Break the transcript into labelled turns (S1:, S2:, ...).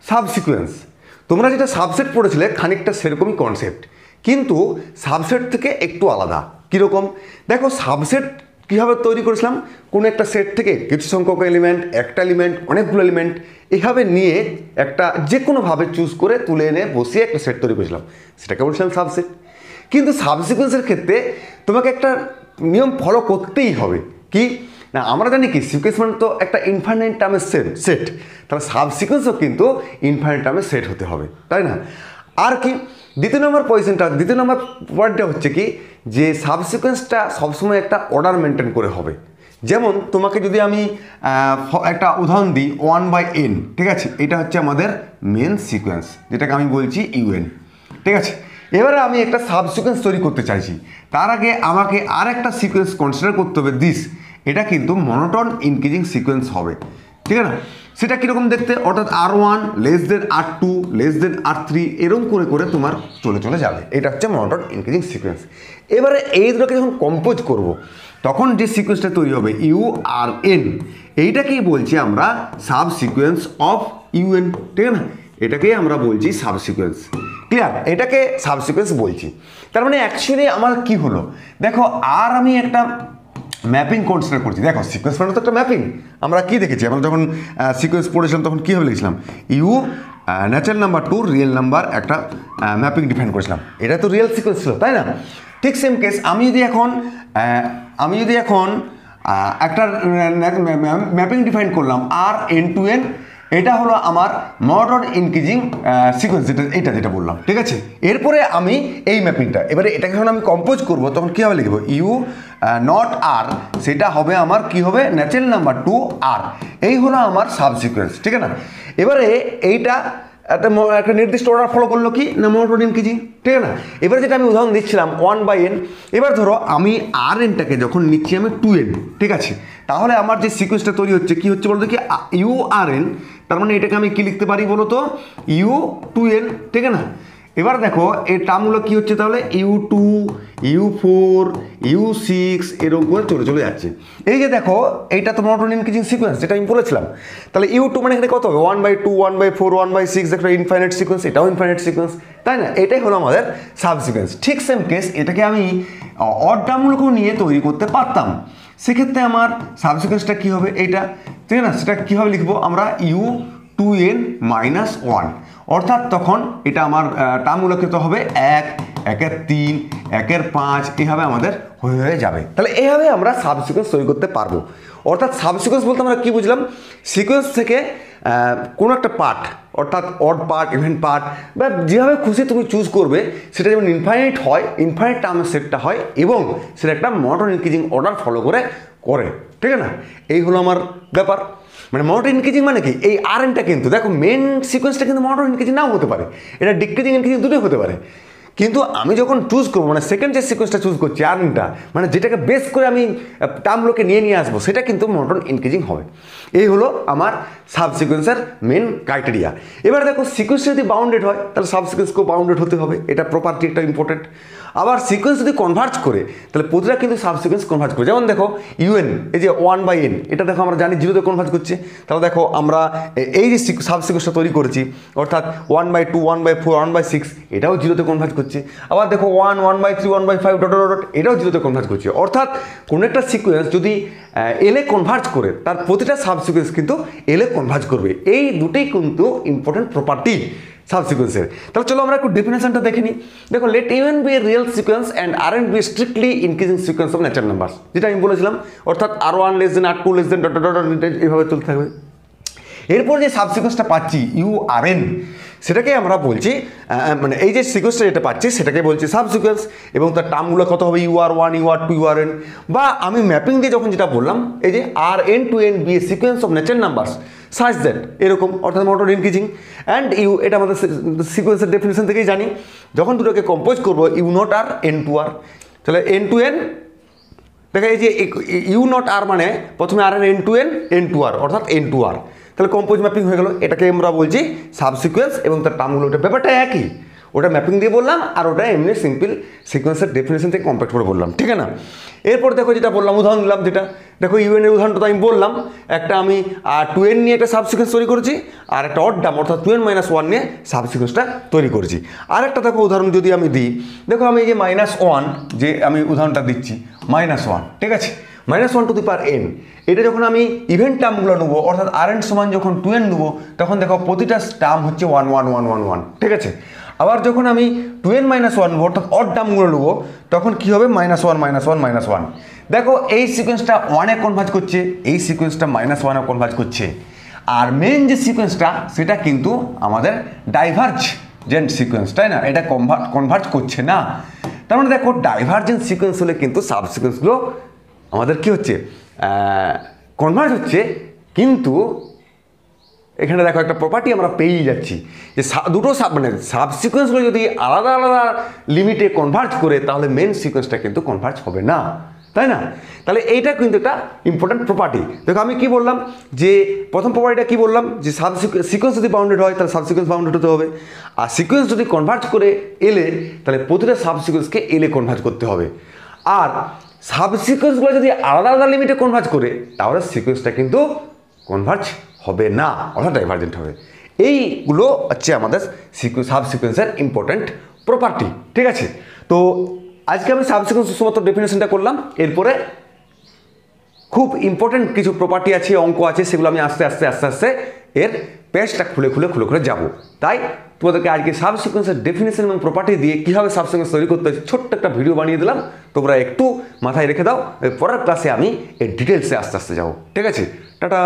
S1: সাবসিকুয়েন্স, তোমরা যেটা সাবসেট পড়েছিলে খানিকটা সেরকমই কনসেপ্ট, কিন্তু সাবসেট থেকে একটু আলাদা। কীরকম দেখো, সাবসেট কীভাবে তৈরি করেছিলাম, কোনো একটা সেট থেকে কিছু সংখ্যক এলিমেন্ট, একটা এলিমেন্ট, অনেকগুলো এলিমেন্ট এভাবে নিয়ে একটা যে কোনোভাবে চুজ করে তুলে এনে বসিয়ে একটা সেট তৈরি করেছিলাম, সেটাকে বলছিলাম সাবসেট। কিন্তু সাবসিকুয়েন্সের ক্ষেত্রে তোমাকে একটা নিয়ম ফলো করতেই হবে। কি না, আমরা জানি কি সিকোয়েন্স মানে তো একটা ইনফাইনাইট টার্মের সেট, তাহলে সাবসিকুয়েন্সও কিন্তু ইনফাইনাইট টার্মের সেট হতে হবে, তাই না? আর কি দ্বিতীয় নম্বর পয়েন্টটা হচ্ছে কি, যে সাবসিকুয়েন্সটা সবসময় একটা অর্ডার মেনটেন করে হবে। যেমন তোমাকে যদি আমি একটা উদাহরণ দিই, 1/n, ঠিক আছে, এটা হচ্ছে আমাদের মেন সিকোয়েন্স, যেটাকে আমি বলছি ইউএন, ঠিক আছে। এবারে আমি একটা সাবসিকোয়েন্স তৈরি করতে চাইছি, তার আগে আমাকে আর একটা সিকোয়েন্স কনসিডার করতে হবে, এটা কিন্তু মনোটোন ইনক্রিজিং সিকোয়েন্স হবে, ঠিক আছে না? সেটা কীরকম দেখতে, অর্থাৎ R1 R2 R3 এরকম করে করে তোমার চলে যাবে, এটা হচ্ছে মনোটোন ইনক্রিজিং সিকোয়েন্স। এবারে এই দুটোকে যখন কম্পোজ করব, তখন যে সিকোয়েন্সটা তৈরি হবে URN, এইটাকেই বলছি আমরা সাব সিকোয়েন্স অফ UN, ঠিক আছে না? এটাকেই আমরা বলছি সাব সিকোয়েন্স। ক্লিয়ার? এটাকে সাব সিকোয়েন্স বলছি। তার মানে অ্যাকচুয়ালি আমার কি হলো, দেখো আর আমি একটা ম্যাপিং কনসিডার করছি। দেখো সিকোয়েন্স মানে তো একটা ম্যাপিং, আমরা কি দেখেছি, আমরা যখন সিকোয়েন্স পড়েছিলাম তখন কীভাবে লিখেছিলাম, natural number two real number একটা ম্যাপিং ডিফাইন করেছিলাম, এটা তো রিয়েল সিকোয়েন্স ছিল, তাই না? ঠিক সেম কেস আমি যদি এখন একটা ম্যাপিং ডিফাইন করলাম RN/N, এটা হলো আমার মনোটোন ইনক্রিজিং সিকোয়েন্স, যেটা বললাম, ঠিক আছে। এরপরে আমি এই ম্যাপিংটা, এবারে এটাকে যখন আমি কম্পোজ করব তখন কীভাবে লিখবো, U0R, সেটা হবে আমার কি হবে, ন্যাচারাল নাম্বার টু R, এই হলো আমার সাব সিকোয়েন্স, ঠিক আছে না? এবারে এইটা একটা নির্দিষ্ট অর্ডার ফলো করলো কি না, মনোটোন ইনক্রিজিং, ঠিক আছে না? এবারে যেটা আমি উদাহরণ দিচ্ছিলাম 1/n, এবার ধরো আমি RN-টাকে যখন নিচ্ছি আমি 2n, ঠিক আছে, তাহলে আমার যে সিকোয়েন্সটা তৈরি হচ্ছে কি হচ্ছে বলতো কি, URN, তার মানে এটাকে আমি কি লিখতে পারি বলো তো, U2n, ঠিক আছে না? এবার দেখো এই টার্মগুলো কী হচ্ছে, তাহলে U2, U4, U6 এরকম করে চলে যাচ্ছে। এই যে দেখো এইটা তো মনোটোন ইনক্রিজিং সিকোয়েন্স, যেটা আমি বলেছিলাম। তাহলে U2 মানে এখানে কত হবে, 1/2, 1/4, 1/6, একটা ইনফাইনাইট সিকোয়েন্স, এটাও ইনফাইনাইট সিকোয়েন্স, তাই না? এটাই হলো আমাদের সাব সিকোয়েন্স। ঠিক সেম কেস, এটাকে আমি অড টার্মগুলোকেও নিয়ে তৈরি করতে পারতাম, সেক্ষেত্রে আমার সাব সিকোয়েন্সটা কী হবে, এইটা, ঠিক আছে না? সেটা কীভাবে লিখবো আমরা, U2n-1, অর্থাৎ তখন এটা আমার টার্মগুলোকে তো হবে 1, 1-এর 3, 1-এর 5, এভাবে আমাদের হয়ে যাবে। তাহলে এইভাবে আমরা সাব সিকোয়েন্স তৈরি করতে পারবো। অর্থাৎ সাব সিকোয়েন্স বলতে আমরা কী বুঝলাম, সিকোয়েন্স থেকে কোনো একটা পার্ট, অর্থাৎ অড পার্ট, ইভেন পার্ট, বা যেভাবে খুশি তুমি চুজ করবে, সেটা যেমন ইনফাইনাইট হয়, ইনফাইনাইট টার্মের সেটটা হয়, এবং সেটা একটা মনোটোন ইনক্রিজিং অর্ডার ফলো করে, ঠিক আছে না? এই হলো আমার ব্যাপার। মানে মনোটোন ইনক্রিজিং মানে কি, এই RN-টা কিন্তু দেখো মেন সিকোয়েন্সটা কিন্তু মনোটোন ইনক্রিজিং নাও হতে পারে, এটা ডিক্রিজিং ইনক্রিজিং দুটোই হতে পারে। কিন্তু আমি যখন চুজ করবো, মানে সেকেন্ড যে সিকোয়েন্সটা চুজ করছি RN-টা, মানে যেটাকে বেস করে আমি টার্মগুলোকে নিয়ে আসবো, সেটা কিন্তু মনোটোন ইনক্রিজিং হবে। এই হলো আমার সাব সিকোয়েন্সের মেন ক্রাইটেরিয়া। এবার দেখো সিকোয়েন্স যদি বাউন্ডেড হয়, তাহলে সাব সিকোয়েন্সকেও বাউন্ডেড হতে হবে, এটা প্রপার্টি একটা ইম্পর্টেন্ট। আবার সিকোয়েন্স যদি কনভার্জ করে, তাহলে প্রতিটা কিন্তু সাব সিকোয়েন্স কনভার্জ করে। যেমন দেখো UN, এই যে 1/n, এটা দেখো আমরা জানি 0-তে কনভার্জ করছে, তাহলে দেখো আমরা এই যে সাব সিকোয়েন্সটা তৈরি করেছি, অর্থাৎ 1/2, 1/4, 1/6, এটাও 0-তে কনভার্জ করছে। আবার দেখো 1, 1/3, 1/5, এটাও 0-তে কনভার্জ করছে। অর্থাৎ কোনো একটা সিকোয়েন্স যদি L-এ কনভার্জ করে, তার প্রতিটা সাব সিকোয়েন্স কিন্তু L-এ কনভার্জ করবে। এই দুটোই কিন্তু ইম্পর্টেন্ট প্রপার্টি সাব সিকোয়েন্সের। তাহলে চলো আমরা একটু ডেফিনেশনটা দেখে নিই। দেখো, let UN be a real sequence and RN be strictly increasing sequence of natural numbers, যেটা আমি বলেছিলাম, অর্থাৎ R1 R2 এইভাবে চলতে থাকবে। এরপর যে সাব সিকোয়েন্সটা পাচ্ছি URN, সেটাকে আমরা বলছি, মানে এই যে সিকোয়েন্সটা যেটা পাচ্ছি সেটাকে বলছি সাব সিকোয়েন্স, এবং তার টার্মগুলো কত হবে, UR1, UR2, URN। বা আমি ম্যাপিং দিয়ে যখন যেটা বললাম, এই যে RN/N be a sequence of natural numbers such that, এরকম, অর্থাৎ মনোটোন ইনক্রিজিং অ্যান্ড এটা আমাদের সিকোয়েন্সের ডেফিনেশন থেকেই জানি। যখন দুটোকে কম্পোজ করবো, U0R N2R, তাহলে N2N, দেখো এই যে U0R মানে প্রথমে RN/N2N, N2R, অর্থাৎ N2R, তাহলে কম্পোজ ম্যাপিং হয়ে গেল। এটাকে আমরা বলছি সাব সিকোয়েন্স, এবং তার টার্মগুলো, ওটা ব্যাপারটা একই, ওটা ম্যাপিং দিয়ে বললাম, আর ওটা এমনি সিম্পল সিকোয়েন্সের ডেফিনেশন থেকে কম্প্যাক্ট করে বললাম, ঠিক আছে না? এরপর দেখো যেটা বললাম, উদাহরণ দিলাম, যেটা দেখো ইউএন এর উদাহরণটা তো আমি বললাম, একটা আমি 2n নিয়ে একটা সাবসিকোয়েন্স তৈরি করেছি, আর একটা অড টার্ম অর্থাৎ 2n-1 নিয়ে সাবসিকোয়েন্সটা তৈরি করেছি। আর একটা দেখো উদাহরণ যদি আমি দিই, দেখো আমি এই যে -1 যে আমি উদাহরণটা দিচ্ছি, -1, ঠিক আছে, -1n, এটা যখন আমি ইভেন্ট টার্মগুলো নেবো অর্থাৎ Rn সমান যখন 2n নেবো, তখন দেখো প্রতিটা টার্ম হচ্ছে 1 1 1 1 1, ঠিক আছে। আবার যখন আমি 2n-1 নেবো অর্থাৎ অড টার্মগুলো নেবো, তখন কী হবে, -1 -1 -1। দেখো এই সিকোয়েন্সটা 1-এ কনভার্জ করছে, এই সিকোয়েন্সটা -1-এ কনভার্জ করছে, আর মেন যে সিকোয়েন্সটা সেটা কিন্তু আমাদের ডাইভার্জেন্ট সিকোয়েন্স, তাই না, এটা কনভার্জ করছে না। তার মানে দেখো ডাইভার্জেন্ট সিকোয়েন্স হলে কিন্তু সাবসিকোয়েন্সগুলো আমাদের কি হচ্ছে, কনভার্জ হচ্ছে, কিন্তু এখানে দেখো একটা প্রপার্টি আমরা পেয়েই যাচ্ছি যে দুটো সাবসিকোয়েন্সগুলো যদি আলাদা আলাদা লিমিটে কনভার্জ করে, তাহলে মেন সিকোয়েন্সটা কিন্তু কনভার্জ হবে না, তাই না। তাহলে এইটা কিন্তু একটা ইম্পর্টেন্ট প্রপার্টি। দেখো আমি কি বললাম, যে প্রথম প্রপার্টিটা কি বললাম, যে সিকোয়েন্স যদি বাউন্ডেড হয় তাহলে সাবসিকোয়েন্স বাউন্ডেড হতে হবে, আর সিকোয়েন্স যদি কনভার্জ করে এলে, তাহলে প্রতিটা সাবসিকোয়েন্সকে এলে কনভার্জ করতে হবে। আর সাবসিকোয়েন্সগুলো যদি আলাদা আলাদা লিমিটে কনভার্জ করে, তাহলে সিকোয়েন্সটা কিন্তু কনভার্জ হবে না, অর্থাৎ ডাইভার্জেন্ট হবে। এইগুলো হচ্ছে আমাদের সাবসিকোয়েন্সের ইম্পর্ট্যান্ট প্রপার্টি, ঠিক আছে। তো আজকে আমি সাবসিকোয়েন্স শুধুমাত্র ডেফিনেশনটা করলাম, এরপরে খুব ইম্পর্ট্যান্ট কিছু প্রপার্টি আছে, অঙ্ক আছে, সেগুলো আমি আস্তে আস্তে এর পেজটা খুলে যাব। তাই তোমাদেরকে আজকে সাবসিকোয়েন্সের ডেফিনেশন এবং প্রপার্টি দিয়ে কীভাবে সাবসিকোয়েন্স তৈরি করতে হয় ছোট্ট একটা ভিডিও বানিয়ে দিলাম, তোমরা একটু মাথায় রেখে দাও, পরের ক্লাসে আমি এর ডিটেলসে আস্তে যাবো, ঠিক আছে। টাটা।